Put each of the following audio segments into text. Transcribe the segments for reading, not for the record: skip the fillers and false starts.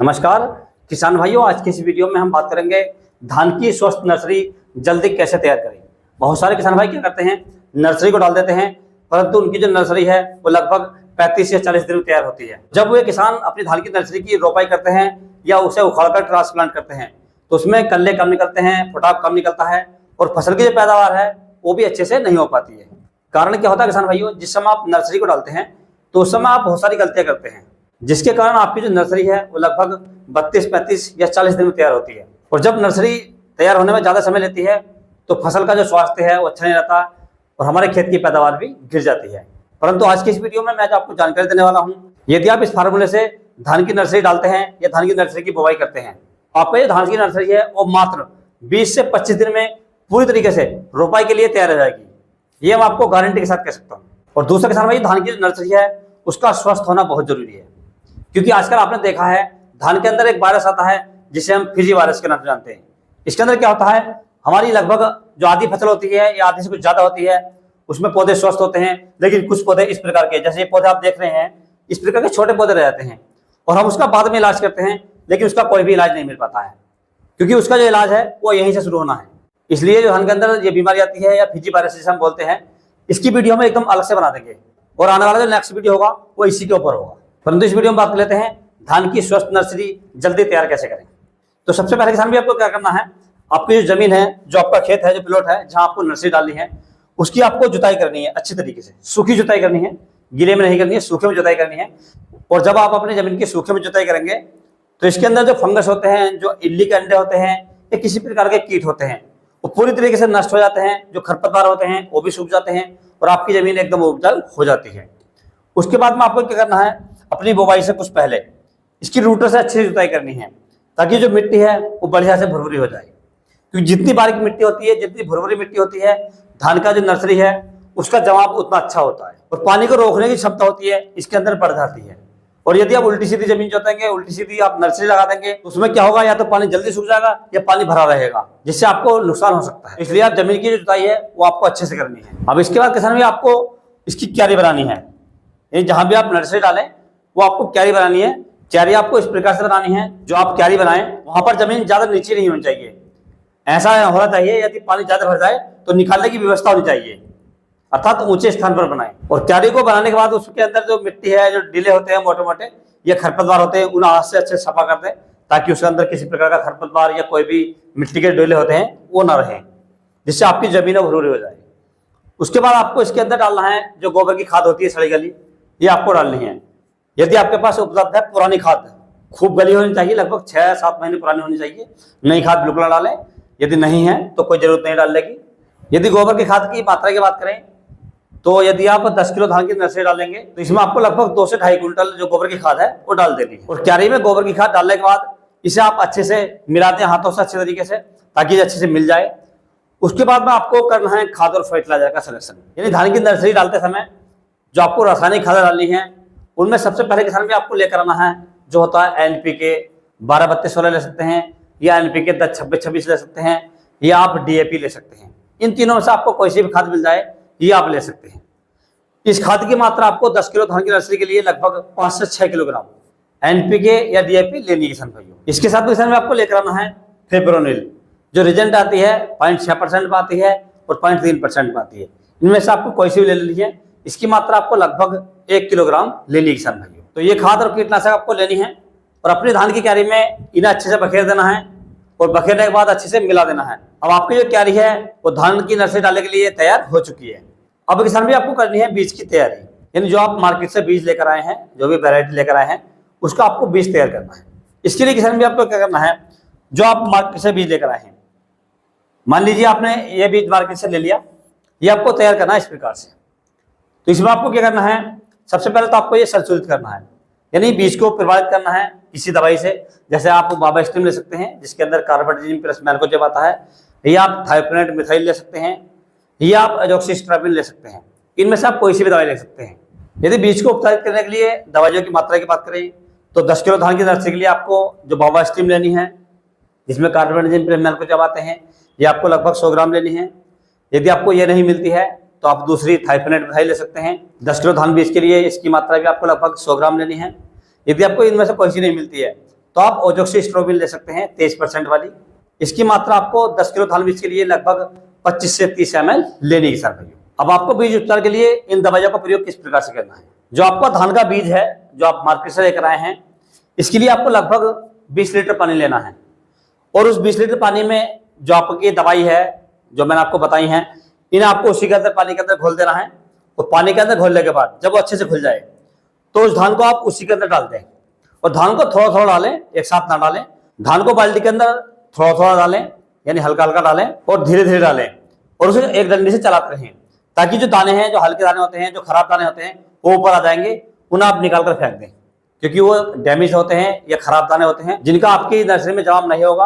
नमस्कार किसान भाइयों, आज की इस वीडियो में हम बात करेंगे धान की स्वस्थ नर्सरी जल्दी कैसे तैयार करें। बहुत सारे किसान भाई क्या करते हैं, नर्सरी को डाल देते हैं, परंतु उनकी जो नर्सरी है वो लगभग 35 या 40 दिन में तैयार होती है। जब वे किसान अपनी धान की नर्सरी की रोपाई करते हैं या उसे उखाड़कर ट्रांसप्लांट करते हैं तो उसमें कल्ले कम निकलते हैं, फुटाव कम निकलता है और फसल की जो पैदावार है वो भी अच्छे से नहीं हो पाती है। कारण क्या होता है किसान भाइयों, जिस समय आप नर्सरी को डालते हैं तो उस समय आप बहुत सारी गलतियां करते हैं, जिसके कारण आपकी जो नर्सरी है वो लगभग 32, 35 या 40 दिन में तैयार होती है। और जब नर्सरी तैयार होने में ज़्यादा समय लेती है तो फसल का जो स्वास्थ्य है वो अच्छा नहीं रहता और हमारे खेत की पैदावार भी गिर जाती है। परंतु आज की इस वीडियो में मैं जो आपको जानकारी देने वाला हूँ, यदि आप इस फार्मूले से धान की नर्सरी डालते हैं या धान की नर्सरी की बुवाई करते हैं, आपका ये धान की नर्सरी है वो मात्र 20 से 25 दिन में पूरी तरीके से रोपाई के लिए तैयार हो जाएगी। ये मैं आपको गारंटी के साथ कह सकता हूँ। और दूसरा किसान भाई, धान की नर्सरी है उसका स्वस्थ होना बहुत जरूरी है, क्योंकि आजकल आपने देखा है धान के अंदर एक वायरस आता है जिसे हम फिजी वायरस के नाम से जानते हैं। इसके अंदर क्या होता है, हमारी लगभग जो आधी फसल होती है या आधी से कुछ ज्यादा होती है उसमें पौधे स्वस्थ होते हैं, लेकिन कुछ पौधे इस प्रकार के, जैसे ये पौधे आप देख रहे हैं, इस प्रकार के छोटे पौधे रह जाते हैं और हम उसका बाद में इलाज करते हैं, लेकिन उसका कोई भी इलाज नहीं मिल पाता है, क्योंकि उसका जो इलाज है वो यहीं से शुरू होना है। इसलिए जो धान के अंदर ये बीमारी आती है या फिजी वायरस जिसे हम बोलते हैं, इसकी वीडियो हम एकदम अलग से बना देंगे और आने वाला जो नेक्स्ट वीडियो होगा वो इसी के ऊपर होगा। परंतु इस वीडियो में बात कर लेते हैं धान की स्वस्थ नर्सरी जल्दी तैयार कैसे करें। तो सबसे पहले किसान भी आपको क्या करना है, आपकी जो जमीन है, जो आपका खेत है, जो प्लॉट है जहां आपको नर्सरी डालनी है, उसकी आपको जुताई करनी है अच्छी तरीके से। सूखी जुताई करनी है, गीले में नहीं करनी है, सूखे में जुताई करनी है। और जब आप अपनी जमीन की सूखे में जुताई करेंगे तो इसके अंदर जो फंगस होते हैं, जो इल्ली के अंडे होते हैं या किसी प्रकार के कीट होते हैं वो पूरी तरीके से नष्ट हो जाते हैं। जो खरपतवार होते हैं वो भी सूख जाते हैं और आपकी जमीन एकदम उपजाऊ हो जाती है। उसके बाद में आपको क्या करना है, अपनी बुवाई से कुछ पहले इसकी रूटर से अच्छी जुताई करनी है, ताकि जो मिट्टी है वो बढ़िया से भुरभुरी हो जाए। क्योंकि जितनी बारीक मिट्टी होती है, जितनी भुरभुरी मिट्टी होती है, धान का जो नर्सरी है उसका जवाब उतना अच्छा होता है और पानी को रोकने की क्षमता होती है इसके अंदर बढ़ जाती है। और यदि आप उल्टी सीधी जमीन जोतेंगे, उल्टी सीधी आप नर्सरी लगा देंगे तो उसमें क्या होगा, या तो पानी जल्दी सूख जाएगा या पानी भरा रहेगा, जिससे आपको नुकसान हो सकता है। इसलिए आप जमीन की जो जुताई है वो आपको अच्छे से करनी है। अब इसके बाद किसान भी आपको इसकी क्यारी बनानी है। जहां भी आप नर्सरी डालें वो आपको क्यारी बनानी है। क्यारी आपको इस प्रकार से बनानी है, जो आप क्यारी बनाएं वहां पर जमीन ज्यादा नीचे नहीं होनी चाहिए। ऐसा होना चाहिए यदि पानी ज्यादा भर जाए तो निकालने की व्यवस्था होनी चाहिए, अर्थात ऊंचे स्थान पर बनाएं। और क्यारी को बनाने के बाद उसके अंदर जो मिट्टी है, जो डीले होते हैं मोटे मोटे या खरपतवार होते हैं, उन्हें हाथ से अच्छे सफा कर दें, ताकि उसके अंदर किसी प्रकार का खरपतवार या कोई भी मिट्टी के डीले होते हैं वो ना रहे, जिससे आपकी जमीन भुरभुरी हो जाए। उसके बाद आपको इसके अंदर डालना है जो गोबर की खाद होती है, सड़ी गली, ये आपको डालनी है। यदि आपके पास उपलब्ध है पुरानी खाद, खूब गली होनी चाहिए, लगभग 6-7 महीने पुरानी होनी चाहिए, नई खाद बिल्कुल ना डालें। यदि नहीं है तो कोई जरूरत नहीं डालने की। यदि गोबर की खाद की मात्रा की बात करें तो यदि आप 10 किलो धान की नर्सरी डालेंगे तो इसमें आपको लगभग 2 से 2.5 क्विंटल जो गोबर की खाद है वो डाल देनी है। और क्यारी में गोबर की खाद डालने के बाद इसे आप अच्छे से मिलाते हैं हाथों से अच्छे तरीके से, ताकि अच्छे से मिल जाए। उसके बाद में आपको करना है खाद और फर्टिलाइजर का सिलेक्शन। यानी धान की नर्सरी डालते समय जो आपको रासायनिक खाद डालनी है उनमें सबसे पहले किसान भी आपको लेकर आना है जो होता है NPK 12-32-16 ले सकते हैं, या NPK 10-26-26 ले सकते हैं, या आप DAP ले सकते हैं। इन तीनों में से आपको कोई सी भी खाद मिल जाए ये आप ले सकते हैं। इस खाद की मात्रा आपको 10 किलो धान की नर्सरी के लिए लगभग 5 से 6 किलोग्राम NPK या DAP लेनी है किसान भाइयों। इसके साथ किसान में आपको लेकर आना है फिप्रोनिल, जो रिजेंट आती है 0.6% में आती है और 0.3% में आती है। इनमें से आपको कोई सी भी ले लीजिए। इसकी मात्रा आपको लगभग 1 किलोग्राम लेनी है किसान भाइयों। तो ये खाद और कीटनाशक आपको लेनी है और अपनी धान की क्यारी में इन्हें अच्छे से बखेर देना है और बखेरने के बाद अच्छे से मिला देना है। अब आपकी जो क्यारी है वो धान की नर्सरी डालने के लिए तैयार हो चुकी है। अब किसान भी आपको करनी है बीज की तैयारी, यानी जो आप मार्केट से बीज लेकर आए हैं, जो भी वैरायटी लेकर आए हैं उसका आपको बीज तैयार करना है। इसके लिए किसान भी आपको क्या करना है, जो आप मार्केट से बीज लेकर आए हैं, मान लीजिए आपने ये बीज मार्केट से ले लिया, ये आपको तैयार करना है इस प्रकार से। तो इसमें आपको क्या करना है, सबसे पहले तो आपको ये संशोधित करना है, यानी बीज को प्रभावित करना है किसी दवाई से। जैसे आप बाबा स्टीम ले सकते हैं जिसके अंदर कार्बाइड प्लस मैल्कोजेब आता है, या आप थायोप्रोनेट मिथाइल ले सकते हैं, या आप एजोक्सिस्ट्राबिन ले सकते हैं। इनमें से आप कोई सी भी दवाई ले सकते हैं। यदि बीज को उपचारित करने के लिए दवाइयों की मात्रा की बात करें तो 10 किलो धान की नर्सरी के लिए आपको जो बाबा स्टीम लेनी है जिसमें कार्बाइड प्लस मैल्कोजेब आते हैं, ये आपको लगभग 100 ग्राम लेनी है। यदि आपको ये नहीं मिलती है तो आप दूसरी थाइफेनेट मिथाइल ले सकते हैं। 10 किलो धान बीज के लिए इसकी मात्रा भी आपको लगभग 100 ग्राम लेनी है। यदि आपको इनमें से कोई सी नहीं मिलती है तो आप ओजोक्सी स्ट्रोबिल ले सकते हैं 23% वाली। इसकी मात्रा आपको 10 किलो धान बीज के लिए लगभग 25 से 30 ml लेनी है किसान भाइयों। अब आपको बीज उपचार के लिए इन दवाइयों का प्रयोग किस प्रकार से करना है। जो आपका धान का बीज है जो आप मार्केट से लेकर आए हैं, इसके लिए आपको लगभग 20 लीटर पानी लेना है और उस 20 लीटर पानी में जो आपकी दवाई है जो मैंने आपको बताई हैं, इन्हें आपको उसी के अंदर पानी के अंदर घोल देना है। और पानी के अंदर घोलने के बाद जब वो अच्छे से घुल जाए तो उस धान को आप उसी के अंदर डाल दें और धान को थोड़ा थोड़ा डालें, एक साथ ना डालें। धान को बाल्टी के अंदर थोड़ा थोड़ा डालें, यानी हल्का हल्का डालें और धीरे धीरे डालें और उसे एक डंडे से चलाते रहें ताकि जो दाने हैं, जो हल्के दाने होते हैं, जो खराब दाने होते हैं, वो ऊपर आ जाएंगे। उन्हें आप निकाल कर फेंक दें क्योंकि वो डैमेज होते हैं या खराब दाने होते हैं जिनका आपकी नर्सरी में जमाव नहीं होगा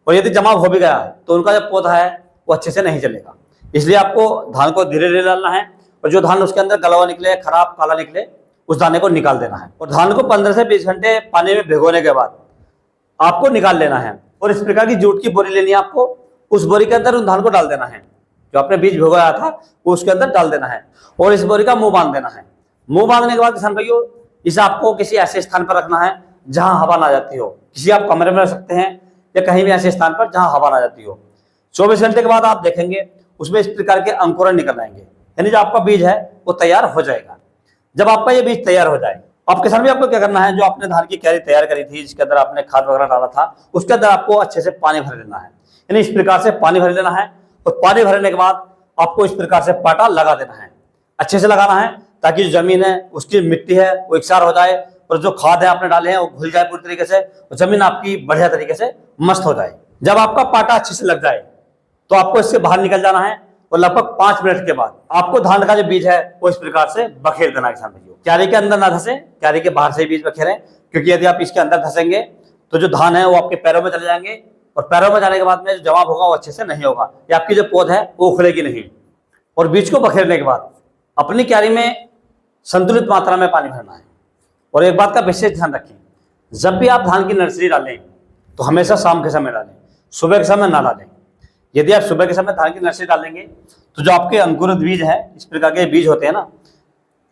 और यदि जमाव हो भी गया तो उनका जो पौधा है वो अच्छे से नहीं चलेगा। इसलिए आपको धान को धीरे धीरे डालना है और जो धान उसके अंदर गला हुआ निकले, खराब काला निकले, उस दाने को निकाल देना है। और धान को 15 से 20 घंटे पानी में भिगोने के बाद आपको निकाल लेना है और इस प्रकार की जूट की बोरी लेनी है आपको। उस बोरी के अंदर उन धान को डाल देना है जो आपने बीज भिगोया था, वो उसके अंदर डाल देना है और इस बोरी का मुंह बांध देना है। मुंह बांधने के बाद किसान भाइयों, इसे आपको किसी ऐसे स्थान पर रखना है जहां हवा ना जाती हो। किसी आप कमरे में रख सकते हैं या कहीं भी ऐसे स्थान पर जहां हवा ना जाती हो। 24 घंटे के बाद आप देखेंगे उसमें इस प्रकार के अंकुरण निकल आएंगे, यानी जो आपका बीज है वो तैयार हो जाएगा। जब आपका ये बीज तैयार हो जाए, अब किसान भी आपको क्या करना है, जो आपने धान की क्यारी तैयार करी थी जिसके अंदर आपने खाद वगैरह डाला था, उसके अंदर आपको अच्छे से पानी भर लेना है। यानी इस प्रकार से पानी भर लेना है और पानी भरने के बाद आपको इस प्रकार से पाटा लगा देना है। अच्छे से लगाना है ताकि जो जमीन है उसकी मिट्टी है वो एकसार हो जाए और जो खाद है आपने डाले हैं वो घुल जाए पूरी तरीके से और जमीन आपकी बढ़िया तरीके से मस्त हो जाए। जब आपका पाटा अच्छे से लग जाए तो आपको इससे बाहर निकल जाना है और लगभग 5 मिनट के बाद आपको धान का जो बीज है वो इस प्रकार से बखेर देना है किसान भाइयों। क्यारी के अंदर ना धसे, क्यारी के बाहर से ही बीज बखेरें क्योंकि यदि आप इसके अंदर धसेंगे तो जो धान है वो आपके पैरों में चले जाएंगे और पैरों में जाने के बाद में जो जवाब होगा वो अच्छे से नहीं होगा या आपकी जो पौध है वो उखड़ेगी नहीं। और बीज को बखेरने के बाद अपनी क्यारी में संतुलित मात्रा में पानी भरना है। और एक बात का विशेष ध्यान रखें, जब भी आप धान की नर्सरी डालें तो हमेशा शाम के समय डालें, सुबह के समय ना डालें। यदि आप सुबह के समय धान की नर्सरी डालेंगे तो जो आपके अंकुरित बीज है, इस प्रकार के बीज होते हैं ना,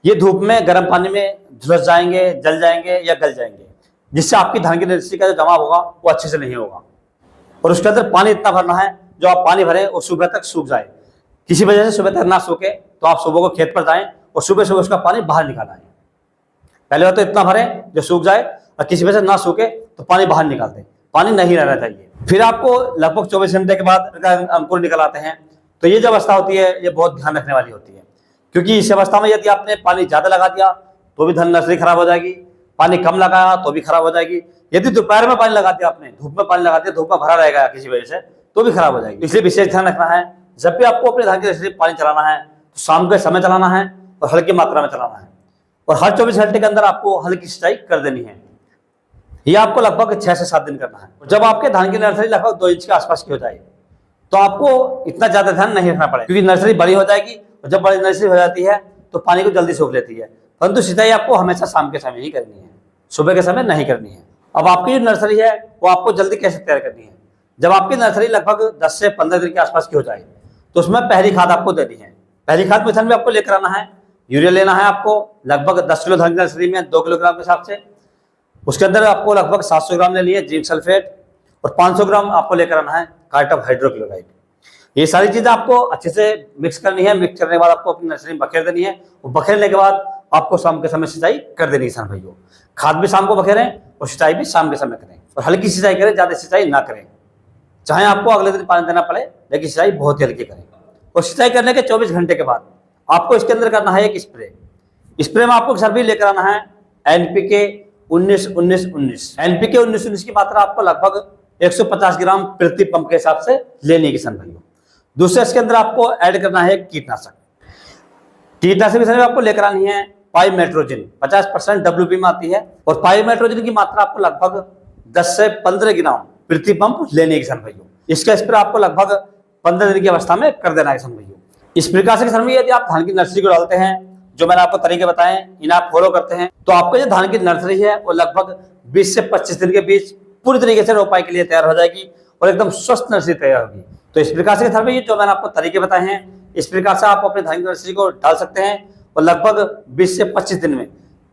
ये धूप में गर्म पानी में झुलस जाएंगे, जल जाएंगे या गल जाएंगे, जिससे आपकी धान की नर्सरी का जो जमा होगा वो अच्छे से नहीं होगा। और उसके अंदर पानी इतना भरना है जो आप पानी भरें और सुबह तक सूख जाए। किसी वजह से सुबह तक ना सूखे तो आप सुबह को खेत पर जाएं और सुबह सुबह उसका पानी बाहर निकाल आए। पहले तो इतना भरें जो सूख जाए और किसी वजह से ना सूखे तो पानी बाहर निकाल दें, पानी नहीं रहना चाहिए। फिर आपको लगभग 24 घंटे के बाद अंकुर निकल आते हैं तो ये जो अवस्था होती है ये बहुत ध्यान रखने वाली होती है क्योंकि इस अवस्था में यदि आपने पानी ज्यादा लगा दिया तो भी धान नर्सरी खराब हो जाएगी, पानी कम लगाया तो भी खराब हो जाएगी। यदि दोपहर में पानी लगा दिया आपने, धूप में पानी लगा दिया, धूप में भरा रहेगा किसी वजह से तो भी खराब हो जाएगी। इसलिए विशेष ध्यान रखना है, जब भी आपको अपने धान की नर्सरी पानी चलाना है तो शाम के समय चलाना है और हल्की मात्रा में चलाना है और हर 24 घंटे के अंदर आपको हल्की सिंचाई कर देनी है। यह आपको लगभग 6 से 7 दिन करना है। जब आपके धान की नर्सरी लगभग 2 इंच के आसपास की हो जाए तो आपको इतना ज्यादा ध्यान नहीं रखना पड़ेगा क्योंकि नर्सरी बड़ी हो जाएगी और जब बड़ी नर्सरी हो जाती है तो पानी को जल्दी सोख लेती है। परंतु सिंचाई आपको हमेशा शाम के समय ही करनी है, सुबह के समय नहीं करनी है। अब आपकी जो नर्सरी है वो आपको जल्दी कैसे तैयार करनी है, जब आपकी नर्सरी लगभग 10 से 15 दिन के आसपास की हो जाए तो उसमें पहली खाद आपको देनी है। पहली खाद मिश्रण में आपको लेकर आना है, यूरिया लेना है आपको लगभग 10 किलो धान की नर्सरी में 2 किलोग्राम के हिसाब से। उसके अंदर आपको लगभग 700 ग्राम लेनी है जिंक सल्फेट और 500 ग्राम आपको लेकर आना है कार्टप हाइड्रोक्लोराइड। ये सारी चीजें आपको अच्छे से मिक्स करनी है। मिक्स करने के बाद आपको अपनी नर्सरी में बखेर देनी है और बखेरने के बाद आपको शाम के समय सिंचाई कर देनी है किसान भाइयों। खाद भी शाम को बखेरें और सिंचाई भी शाम के समय करें और हल्की सिंचाई करें, ज्यादा सिंचाई ना करें। चाहे आपको अगले दिन पानी देना पड़े लेकिन सिंचाई बहुत ही हल्की करें। और सिंचाई करने के 24 घंटे के बाद आपको इसके अंदर करना है एक स्प्रे में आपको किसान भी लेकर आना है NPK 19-19-19। NPK 19-19 की मात्रा आपको लगभग 150 ग्राम प्रति पंप के हिसाब से लेनी है किसान भाइयों। दूसरे इसके अंदर आपको ऐड करना है कीटनाशक भी आपको लेकर आनी है पाइमेट्रोजिन 50% WP में आती है और पाइमेट्रोजिन की मात्रा आपको लगभग 10 से 15 ग्राम प्रति पंप लेनी है किसान भाइयों। इसका स्प्रे आपको लगभग 15 दिन की अवस्था में कर देना है किसान भाइयों। इस प्रकार से किसान भाई यदि आप धान की नर्सरी को डालते हैं, जो मैंने आपको तरीके बताए इन्हें आप फॉलो करते हैं तो आपको जो धान की नर्सरी है वो लगभग 20 से 25 दिन के बीच पूरी तरीके से रोपाई के लिए तैयार हो जाएगी और एकदम स्वस्थ नर्सरी तैयार होगी। तो इस प्रकार से किसान भाई जो मैंने आपको तरीके बताए हैं इस प्रकार से आप अपने धान की नर्सरी को डाल सकते हैं और लगभग 20 से 25 दिन में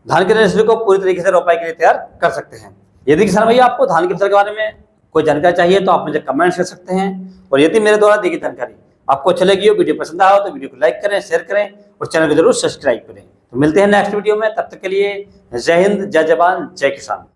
धान की नर्सरी को पूरी तरीके से रोपाई के लिए तैयार कर सकते हैं। यदि किसान भैया आपको धान की फसल के बारे में कोई जानकारी चाहिए तो आप मुझे कमेंट्स कर सकते हैं। और यदि मेरे द्वारा दी गई जानकारी आपको अच्छी लगी हो, वीडियो पसंद आया हो, तो वीडियो को लाइक करें, शेयर करें और चैनल को जरूर सब्सक्राइब करें। तो मिलते हैं नेक्स्ट वीडियो में, तब तक के लिए जय हिंद, जय जवान, जय किसान।